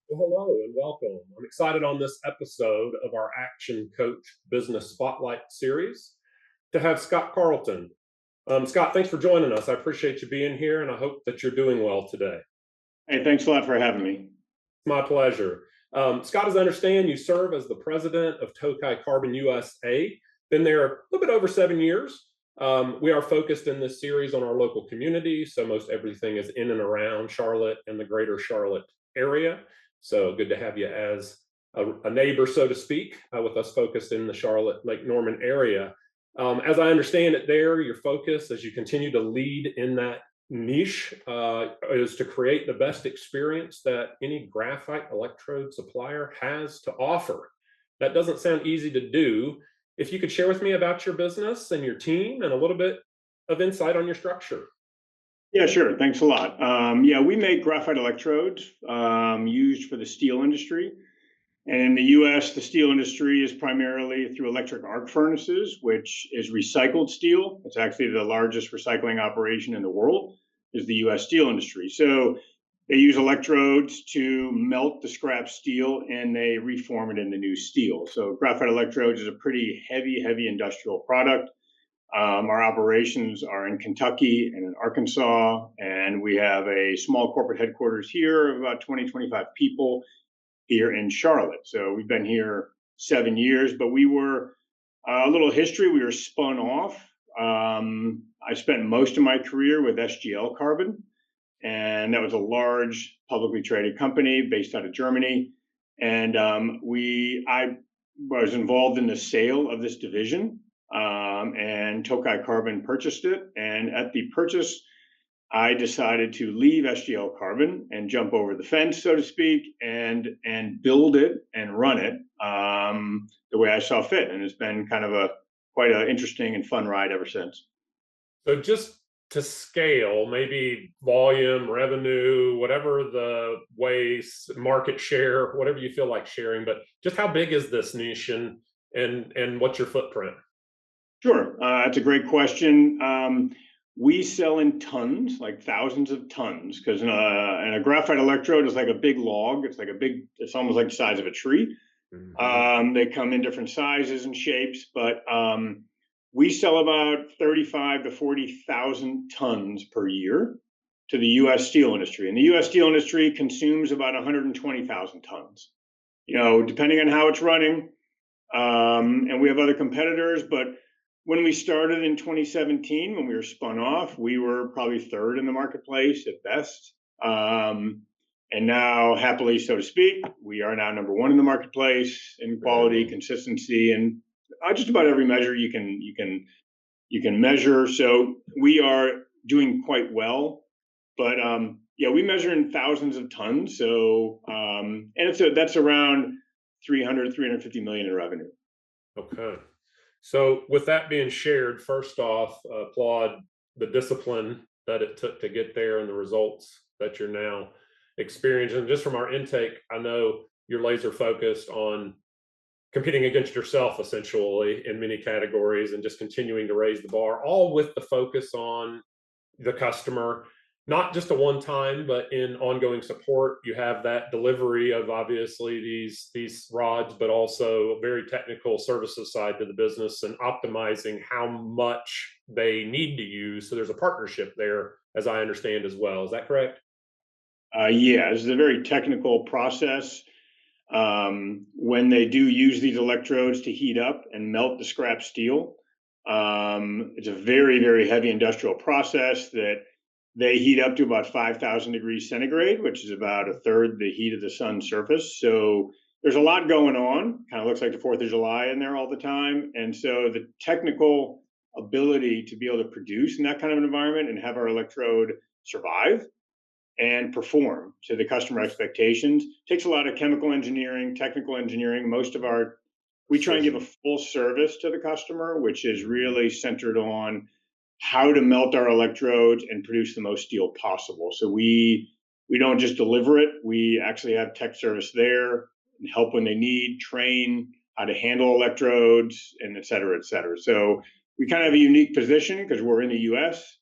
Well, hello and welcome. I'm excited on this episode of our Action Coach Business Spotlight series to have Scott Carlton. Scott, thanks for joining us. I appreciate you being here and I hope that you're doing well today. Hey, thanks a lot for having me. It's my pleasure. Scott, as I understand, you serve as the president of Tokai Carbon USA. Been there a little bit over 7 years. We are focused in this series on our local community, so most everything is in and around Charlotte and the greater Charlotte area. So good to have you as a neighbor, so to speak, with us focused in the Charlotte Lake Norman area. As I understand it, there, your focus as you continue to lead in that niche is to create the best experience that any graphite electrode supplier has to offer. That doesn't sound easy to do. If you could share with me about your business and your team and a little bit of insight on your structure. Yeah, sure. Thanks a lot. Yeah, we make graphite electrodes used for the steel industry. And in the US, the steel industry is primarily through electric arc furnaces, which is recycled steel. It's actually the largest recycling operation in the world, is the US steel industry. So they use electrodes to melt the scrap steel and they reform it into new steel. So graphite electrodes is a pretty heavy industrial product. Our operations are in Kentucky and in Arkansas, and we have a small corporate headquarters here of about 20, 25 people here in Charlotte. So we've been here 7 years, but we were a little history. We were spun off. I spent most of my career with SGL Carbon, and that was a large publicly traded company based out of Germany. And I was involved in the sale of this division, and Tokai Carbon purchased it. And at the purchase, I decided to leave SGL Carbon and jump over the fence, so to speak, and build it and run it the way I saw fit. And it's been kind of a quite an interesting and fun ride ever since. So just to scale, maybe volume, revenue, whatever the ways, market share, whatever you feel like sharing, but just how big is this niche and what's your footprint? Sure, that's a great question. We sell in tons, like thousands of tons, because and a graphite electrode is like a big log. It's almost like the size of a tree. They come in different sizes and shapes, but we sell about 35 to 40,000 tons per year to the U.S. steel industry, and the U.S. steel industry consumes about 120,000 tons. Depending on how it's running, and we have other competitors, but when we started in 2017, when we were spun off, we were probably third in the marketplace at best. And now, happily, so to speak, we are now number one in the marketplace in quality, consistency, and just about every measure you can measure. So we are doing quite well. But yeah, we measure in thousands of tons. So and that's around 350 million in revenue. Okay. So, with that being shared, first off, applaud the discipline that it took to get there and the results that you're now experiencing. Just from our intake, I know you're laser focused on competing against yourself essentially in many categories and just continuing to raise the bar, all with the focus on the customer, not just a one time, but in ongoing support. You have that delivery of obviously these rods, but also a very technical services side to the business and optimizing how much they need to use. So there's a partnership there, as I understand as well. Is that correct? Yeah, this is a very technical process. When they do use these electrodes to heat up and melt the scrap steel, it's a very heavy industrial process that they heat up to about 5,000 degrees centigrade, which is about a third the heat of the sun's surface. So there's a lot going on. Kind of looks like the 4th of July in there all the time. And so the technical ability to be able to produce in that kind of environment and have our electrode survive and perform to the customer expectations takes a lot of chemical engineering, technical engineering. We try and give a Precision. full service to the customer, which is really centered on how to melt our electrodes and produce the most steel possible. So we don't just deliver it. We actually have tech service there and help when they need, train how to handle electrodes, and et cetera, et cetera. So we kind of have a unique position because we're in the US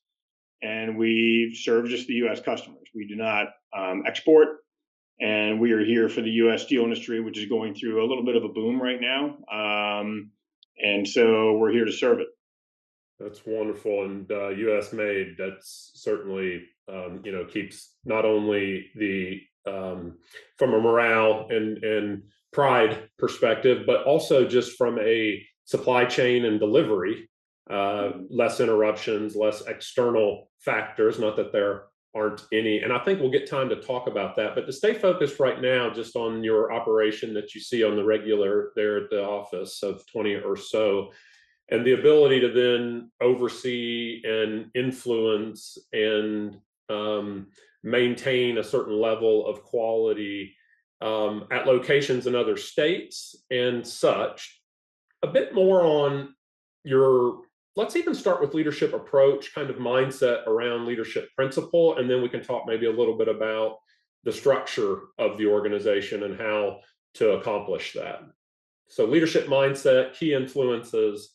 and we serve just the US customers. We do not export. and we are here for the U.S. steel industry, which is going through a little bit of a boom right now. And so we're here to serve it. That's wonderful, and U.S. made. That's certainly keeps not only the from a morale and pride perspective, but also just from a supply chain and delivery, less interruptions, less external factors. Not that there aren't any, and I think we'll get time to talk about that. But to stay focused right now, just on your operation that you see on the regular there at the office of 20 or so, and the ability to then oversee and influence and maintain a certain level of quality at locations in other states and such. A bit more on your, let's even start with leadership approach, kind of mindset around leadership principle, and then we can talk maybe a little bit about the structure of the organization and how to accomplish that. So leadership mindset, key influences,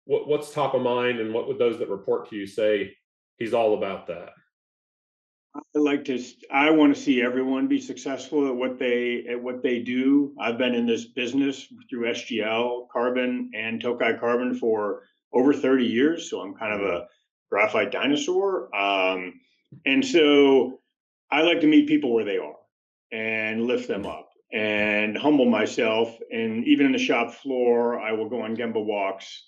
what's top of mind, and what would those that report to you say he's all about that? I want to see everyone be successful at what they do. I've been in this business through SGL Carbon and Tokai Carbon for over 30 years, so I'm kind of a graphite dinosaur. And so I like to meet people where they are and lift them up and humble myself. And even in the shop floor, I will go on Gemba walks,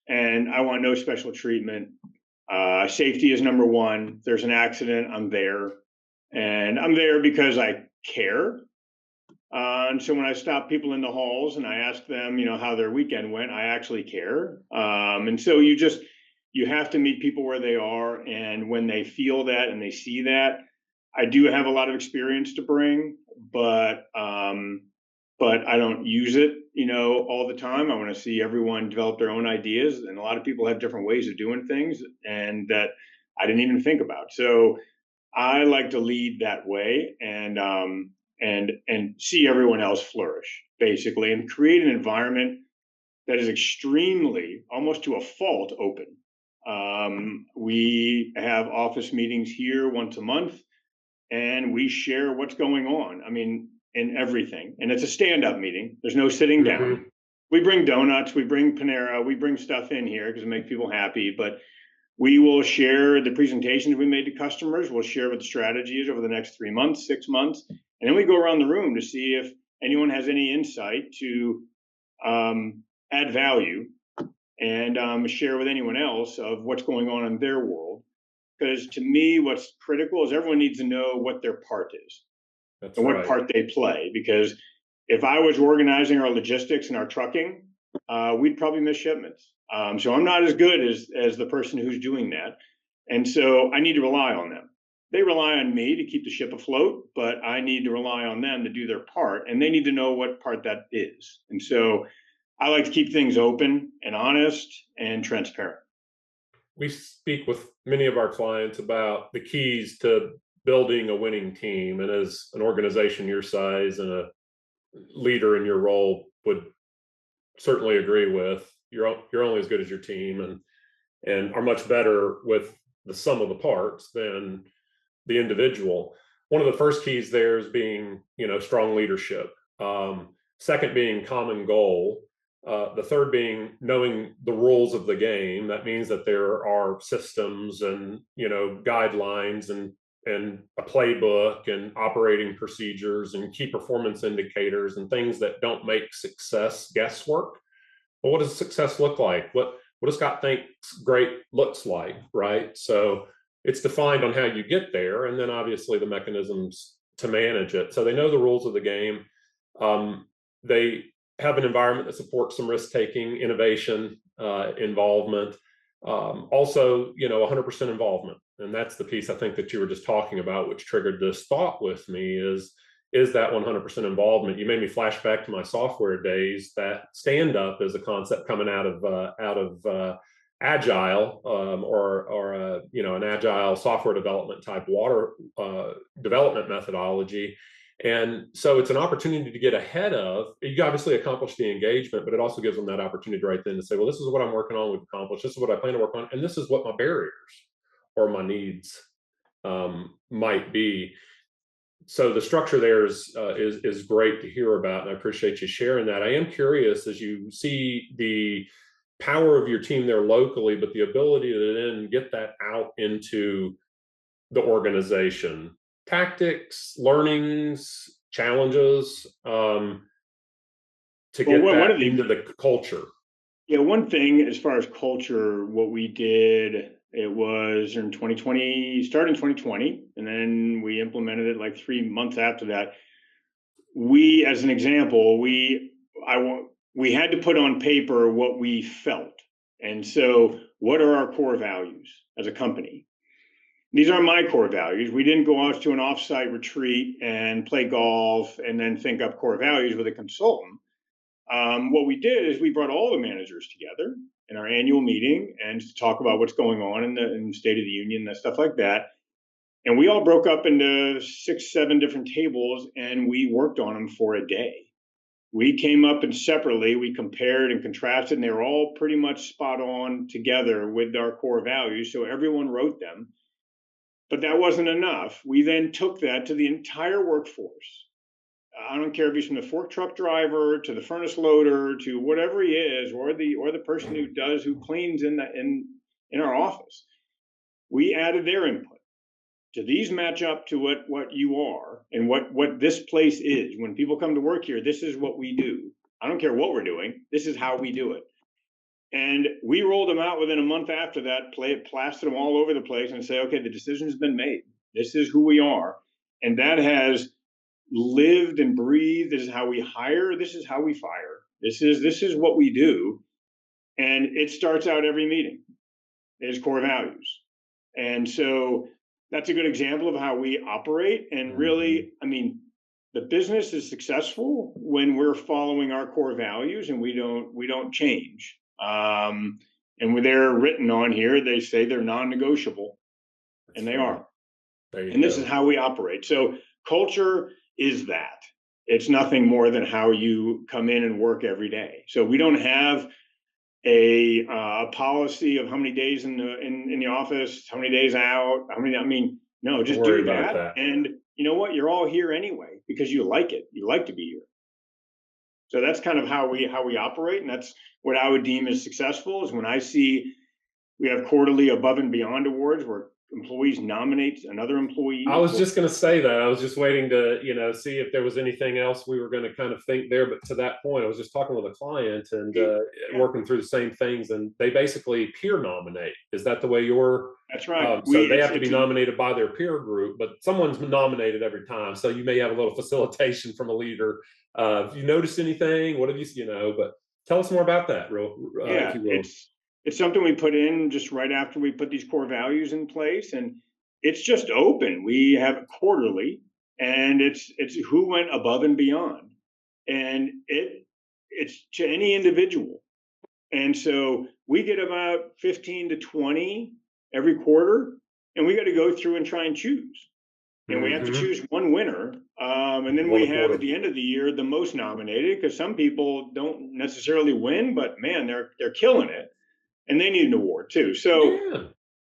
and I want no special treatment. Safety is number one. If there's an accident, I'm there. And I'm there because I care. And so when I stop people in the halls and I ask them, how their weekend went, I actually care. And so you have to meet people where they are. And when they feel that and they see that, I do have a lot of experience to bring, but I don't use it, all the time. I want to see everyone develop their own ideas, and a lot of people have different ways of doing things, and that I didn't even think about. So I like to lead that way, and see everyone else flourish, basically, and create an environment that is extremely, almost to a fault, open. We have office meetings here once a month, and we share what's going on. I mean, in everything. And it's a stand-up meeting. There's no sitting down. We bring donuts, we bring Panera, we bring stuff in here because it makes people happy. But we will share the presentations we made to customers. We'll share what the strategy is over the next 3 months, 6 months. And then we go around the room to see if anyone has any insight to add value and share with anyone else of what's going on in their world. Because to me, what's critical is everyone needs to know what their part is. That's and what right. part they play. Because if I was organizing our logistics and our trucking, we'd probably miss shipments. So I'm not as good as the person who's doing that. And so I need to rely on them. They rely on me to keep the ship afloat, but I need to rely on them to do their part, and they need to know what part that is. And so I like to keep things open and honest and transparent. We speak with many of our clients about the keys to building a winning team, and as an organization your size and a leader in your role would certainly agree with, you're only as good as your team, and are much better with the sum of the parts than the individual. One of the first keys there is being strong leadership. Second being common goal. The third being knowing the rules of the game. That means that there are systems and guidelines and a playbook and operating procedures and key performance indicators and things that don't make success guesswork. But what does success look like? What does Scott think great looks like, right? So it's defined on how you get there, and then obviously the mechanisms to manage it. So they know the rules of the game. They have an environment that supports some risk-taking, innovation, involvement. Also, 100% involvement. And that's the piece I think that you were just talking about, which triggered this thought with me is that 100% involvement. You made me flash back to my software days. That stand-up is a concept coming out of agile or an agile software development type development methodology. And so it's an opportunity to get ahead of. You obviously accomplish the engagement, but it also gives them that opportunity right then to say, well, this is what I'm working on, we've accomplished, this is what I plan to work on, and this is what my barriers or my needs might be. So the structure there is great to hear about, and I appreciate you sharing that. I am curious, as you see the power of your team there locally, but the ability to then get that out into the organization, tactics, learnings, challenges, to Well, get one that of the into the culture. Yeah, one thing as far as culture, what we did, it was in 2020, started in 2020, and then we implemented it like 3 months after that. We, as an example, we had to put on paper what we felt. And so, what are our core values as a company? These are my core values. We didn't go off to an offsite retreat and play golf and then think up core values with a consultant. What we did is we brought all the managers together in our annual meeting and to talk about what's going on in the State of the Union and stuff like that. And we all broke up into 6, 7 different tables and we worked on them for a day. We came up and separately, we compared and contrasted, and they were all pretty much spot on together with our core values. So everyone wrote them. But that wasn't enough. We then took that to the entire workforce. I don't care if he's from the fork truck driver to the furnace loader to whatever he is, or the person who cleans in our office. We added their input. Do these match up to what you are and what this place is? When people come to work here, this is what we do. I don't care what we're doing. This is how we do it. And we rolled them out within a month after that, plastered them all over the place and say, okay, the decision's been made. This is who we are. And that has lived and breathed. This is how we hire. This is how we fire. This is what we do. And it starts out every meeting is core values. And so that's a good example of how we operate. And really, I mean, the business is successful when we're following our core values and we don't change. And when they're written on here, they say they're non-negotiable, and they are. And this is how we operate. So culture is that. It's nothing more than how you come in and work every day. So we don't have a policy of how many days in the office, how many days out, how many. I mean, no, just do that. And you know what? You're all here anyway because you like it. You like to be here. So that's kind of how we operate, and that's what I would deem as successful. Is when I see we have quarterly above and beyond awards where employees nominate another employee. I was just going to say that. I was just waiting to, see if there was anything else we were going to kind of think there. But to that point, I was just talking with a client and working through the same things, and they basically peer nominate. Is that the way you're? That's right. So they have to be nominated by their peer group, but someone's nominated every time. So you may have a little facilitation from a leader. If you noticed anything, what have you, but tell us more about that, if you will. It's something we put in just right after we put these core values in place, and it's just open. We have it quarterly, and it's who went above and beyond, and it's to any individual. And so we get about 15 to 20 every quarter, and we got to go through and try and choose. And we have to choose one winner. And then we have at the end of the year the most nominated, because some people don't necessarily win, but man, they're killing it. And they need an award too. So,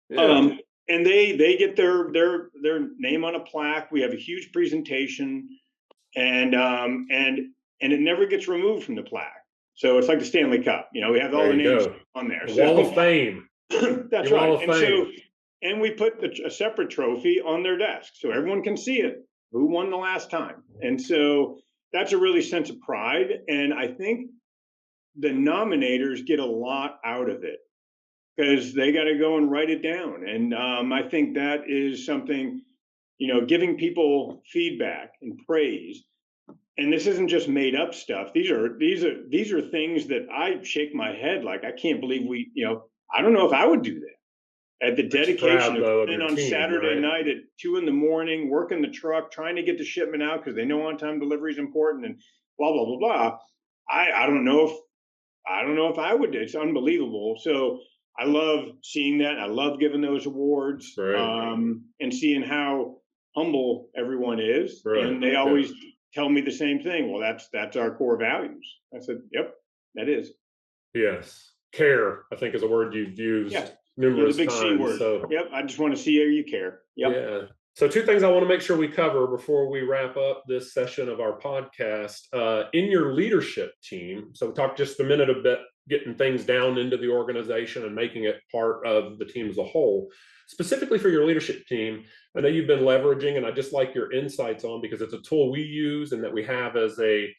and they get their name on a plaque. We have a huge presentation, and it never gets removed from the plaque. So it's like the Stanley Cup. We have all the names on there. Wall of Fame. That's right. And we put a separate trophy on their desk so everyone can see it. Who won the last time? And so that's a really sense of pride. And I think the nominators get a lot out of it because they got to go and write it down. And I think that is something, giving people feedback and praise. And this isn't just made up stuff. These are things that I shake my head like, I can't believe I don't know if I would do that. At the dedication of being on Saturday night at 2 a.m, working the truck, trying to get the shipment out because they know on-time delivery is important, and blah blah blah blah. I don't know if I would. It's unbelievable. So I love seeing that. I love giving those awards, and seeing how humble everyone is. And they always tell me the same thing. Well, that's our core values. I said, yep, that is. Yes, care, I think, is a word you've used numerous the big times. C word. So yep, I just want to see how you care. Yep. Yeah. So two things I want to make sure we cover before we wrap up this session of our podcast. In your leadership team, so we talked just a minute about getting things down into the organization and making it part of the team as a whole. Specifically for your leadership team, I know you've been leveraging, and I just like your insights on, because it's a tool we use and that we have as a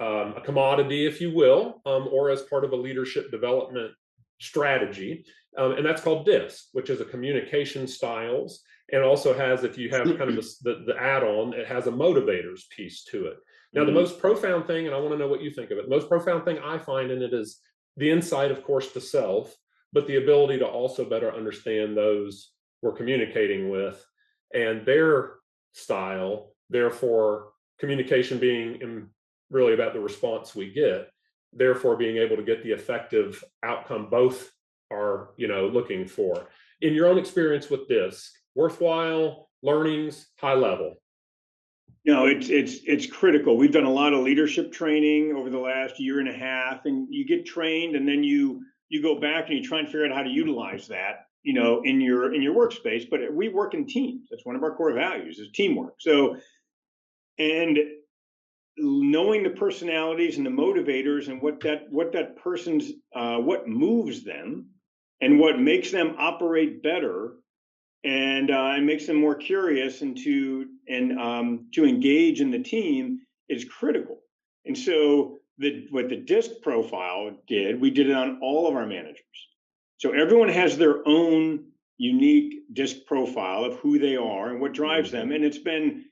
commodity, if you will, or as part of a leadership development strategy. And that's called DISC, which is a communication styles. And also has, if you have kind of the add-on, it has a motivators piece to it. Now, the most profound thing, and I want to know what you think of it, the most profound thing I find in it is the insight, of course, to self, but the ability to also better understand those we're communicating with and their style, therefore communication being really about the response we get, therefore being able to get the effective outcome both are, looking for. In your own experience with DISC, worthwhile learnings, high level? No, it's critical. We've done a lot of leadership training over the last year and a half, and you get trained, and then you go back and you try and figure out how to utilize that, in your workspace. But we work in teams. That's one of our core values, is teamwork. So, and knowing the personalities and the motivators and what that person's what moves them and what makes them operate better, and makes them more curious and to engage in the team, is critical. And so what the DISC profile did, we did it on all of our managers. So everyone has their own unique DISC profile of who they are and what drives them. And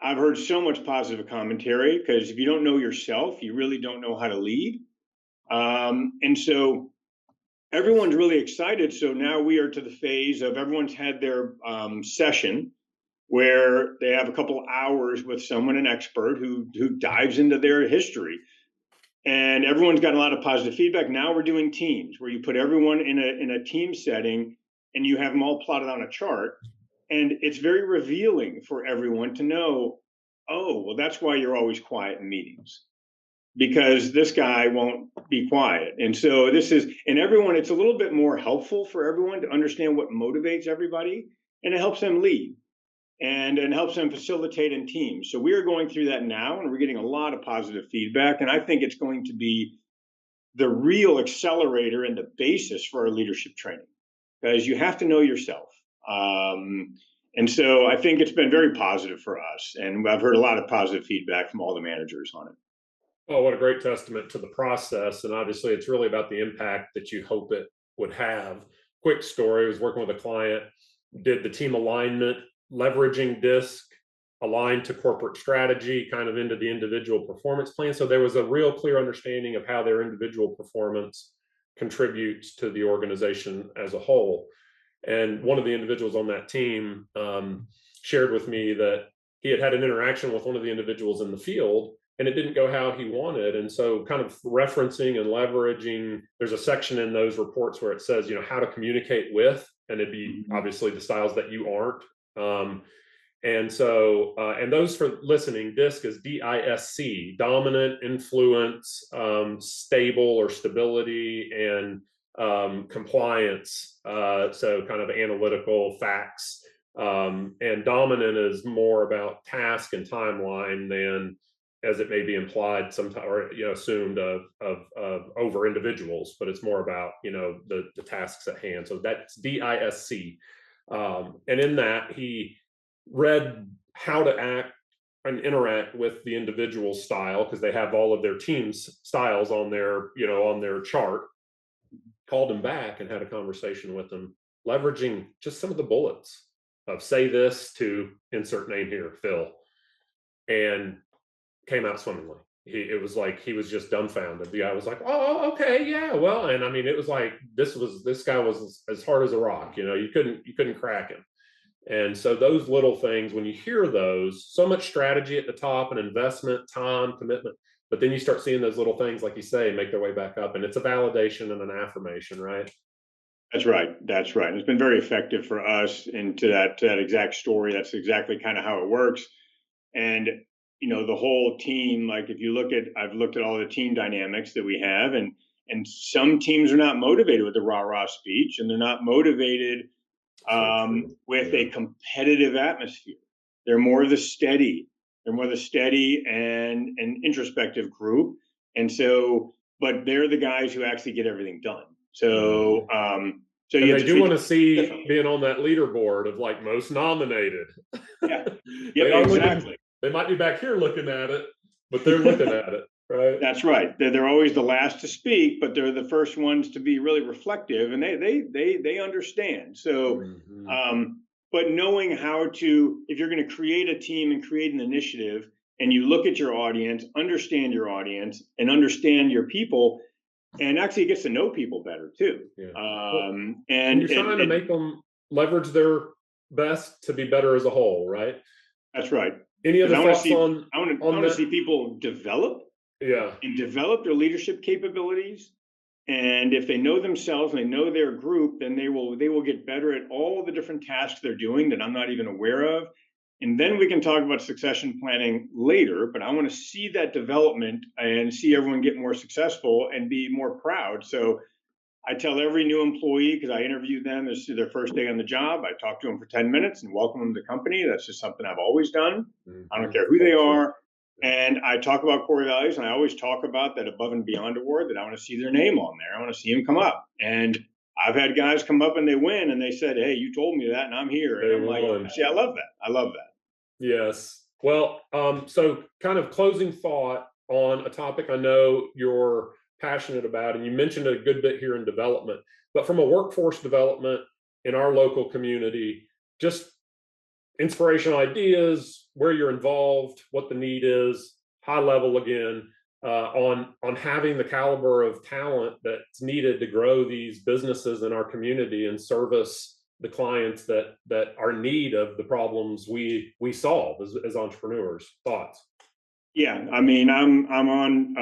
I've heard so much positive commentary, because if you don't know yourself, you really don't know how to lead. And so everyone's really excited. So now we are to the phase of everyone's had their session where they have a couple of hours with someone, an expert who dives into their history. And everyone's gotten a lot of positive feedback. Now we're doing teams where you put everyone in a team setting and you have them all plotted on a chart. And it's very revealing for everyone to know, oh, well, that's why you're always quiet in meetings, because this guy won't be quiet. And so it's a little bit more helpful for everyone to understand what motivates everybody, and it helps them lead and helps them facilitate in teams. So we are going through that now, and we're getting a lot of positive feedback. And I think it's going to be the real accelerator and the basis for our leadership training, because you have to know yourself. And so I think it's been very positive for us. And I've heard a lot of positive feedback from all the managers on it. Oh, what a great testament to the process. And obviously, it's really about the impact that you hope it would have. Quick story, I was working with a client, did the team alignment, leveraging DISC, aligned to corporate strategy, kind of into the individual performance plan. So there was a real clear understanding of how their individual performance contributes to the organization as a whole. And one of the individuals on that team shared with me that he had an interaction with one of the individuals in the field, and it didn't go how he wanted. And so kind of referencing and leveraging, there's a section in those reports where it says, how to communicate with, and it'd be obviously the styles that you aren't. And so, and those for listening, DISC is DISC, dominant, influence, stable or stability, and compliance. So kind of analytical facts. And dominant is more about task and timeline than, as it may be implied sometimes, or assumed of over individuals, but it's more about the tasks at hand. So that's DISC, and in that he read how to act and interact with the individual style, because they have all of their team's styles on their chart. Called him back and had a conversation with him, leveraging just some of the bullets of say this to insert name here, Phil, and came out swimmingly. It was like he was just dumbfounded. The guy was like, "Oh, okay, yeah, well," and I mean, it was like this guy was as hard as a rock. You couldn't crack him. And so those little things, when you hear those, so much strategy at the top and investment, time, commitment, but then you start seeing those little things, like you say, make their way back up, and it's a validation and an affirmation, right? That's right. That's right. And it's been very effective for us. And to that exact story, that's exactly kind of how it works. And the whole team, like I've looked at all the team dynamics that we have, and some teams are not motivated with the rah-rah speech, and they're not motivated So true. with Yeah. a competitive atmosphere. They're more the steady, they're more the steady and an introspective group. And so, but they're the guys who actually get everything done. So, so And you have they to do treat want to them see differently. being on that leaderboard of like most nominated. Yeah. Yep. They are looking, Exactly. they might be back here looking at it, but they're looking at it, right? That's right. They're always the last to speak, but they're the first ones to be really reflective, and they understand. So, Mhm. but knowing how to, if you're going to create a team and create an initiative, and you look at your audience, and understand your people, and actually gets to know people better too. Yeah. Well, and And you're trying to make them leverage their best to be better as a whole, right? that's right. Any Because other thoughts I on want to that? see people develop Yeah. and develop their leadership capabilities. And if they know themselves and they know their group, then they will get better at all the different tasks they're doing that I'm not even aware of. And then we can talk about succession planning later, but I want to see that development and see everyone get more successful and be more proud. So I tell every new employee, because I interview them as to their first day on the job, I talk to them for 10 minutes and welcome them to the company. That's just something I've always done. I don't care who they Culture. are. And I talk about core values, and I always talk about that above and beyond award, that I want to see their name on there. I want to see them come up. And I've had guys come up and they win and they said, "Hey, you told me that and I'm here." And Day I'm like, one. see, I love that. I love that. Yes. Well, so kind of closing thought on a topic I know you're passionate about, and you mentioned it a good bit here in development, but from a workforce development in our local community, just inspirational ideas, where you're involved, what the need is, high level again, on having the caliber of talent that's needed to grow these businesses in our community and service the clients that are in need of the problems we solve as entrepreneurs. Thoughts? Yeah, I mean, I'm on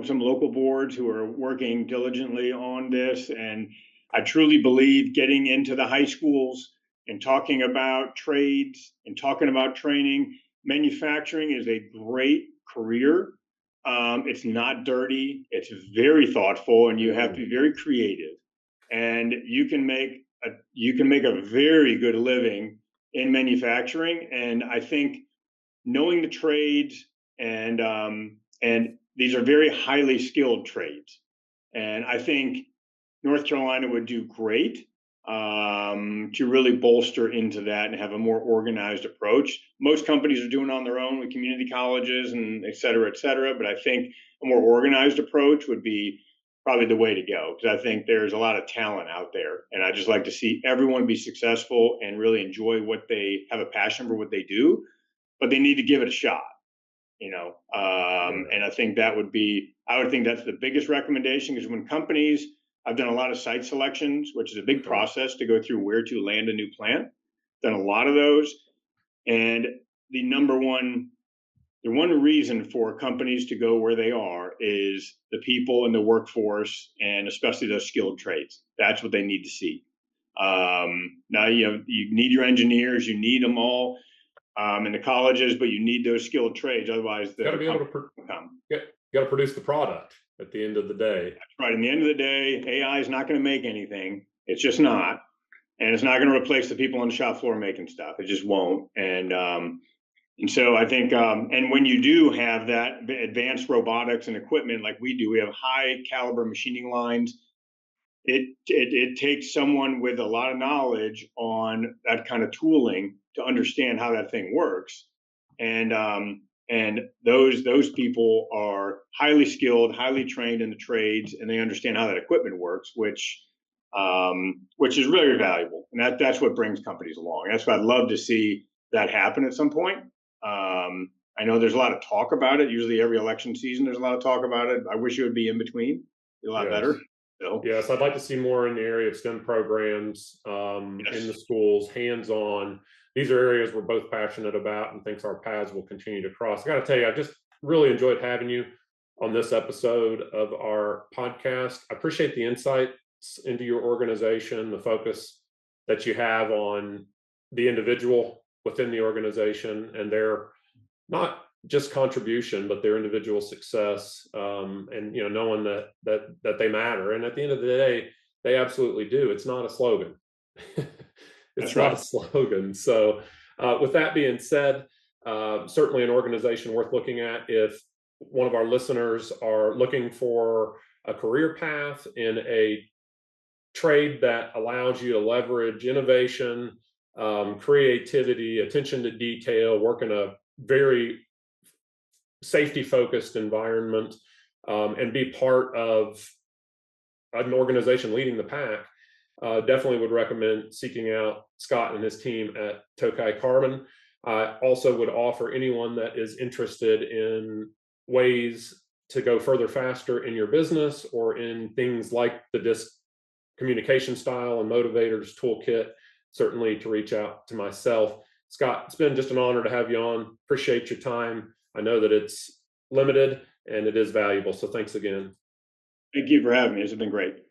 some local boards who are working diligently on this, and I truly believe getting into the high schools and talking about trades and talking about training. Manufacturing is a great career. It's not dirty. It's very thoughtful, and you have to be very creative. And you can make a very good living in manufacturing. And I think knowing the trades and these are very highly skilled trades, and I think North Carolina would do great to really bolster into that and have a more organized approach. Most companies are doing it on their own with community colleges and et cetera, et cetera. But I think a more organized approach would be probably the way to go, because I think there's a lot of talent out there, and I just like to see everyone be successful and really enjoy what they have a passion for what they do, but they need to give it a shot. Yeah. And I think I would think that's the biggest recommendation, because when companies, I've done a lot of site selections, which is a big Okay. process to go through where to land a new plant. Done a lot of those, and the one reason for companies to go where they are is the people in the workforce, and especially those skilled trades. That's what they need to see. Now you need your engineers, you need them all in the colleges, but you need those skilled trades. Otherwise, Got to the be able company to won't come. got to produce the product at the end of the day. That's right. In the end of the day, AI is not going to make anything. It's just not. And it's not going to replace the people on the shop floor making stuff. It just won't. And so I think, and when you do have that advanced robotics and equipment like we do, we have high caliber machining lines. It takes someone with a lot of knowledge on that kind of tooling to understand how that thing works, and those people are highly skilled, highly trained in the trades, and they understand how that equipment works, which is really valuable, and that's what brings companies along. That's what I'd love to see that happen at some point. I know there's a lot of talk about it. Usually, every election season, there's a lot of talk about it. I wish it would be in between, be a lot Yes. better. So, Yes, I'd like to see more in the area of STEM programs in the yes. schools, hands-on. These are areas we're both passionate about and thinks our paths will continue to cross. I got to tell you, I just really enjoyed having you on this episode of our podcast. I appreciate the insights into your organization, the focus that you have on the individual within the organization and their not just contribution, but their individual success, and knowing that they matter. And at the end of the day, they absolutely do. It's not a slogan. it's That's not right. a slogan. So with that being said, certainly an organization worth looking at if one of our listeners are looking for a career path in a trade that allows you to leverage innovation, creativity, attention to detail, work in a very safety focused environment, and be part of an organization leading the pack. Definitely would recommend seeking out Scott and his team at Tokai Carbon. I also would offer anyone that is interested in ways to go further faster in your business or in things like the disc communication style and motivators toolkit, certainly to reach out to myself. Scott, it's been just an honor to have you on. Appreciate your time. I know that it's limited and it is valuable. So thanks again. Thank you for having me. This has been great.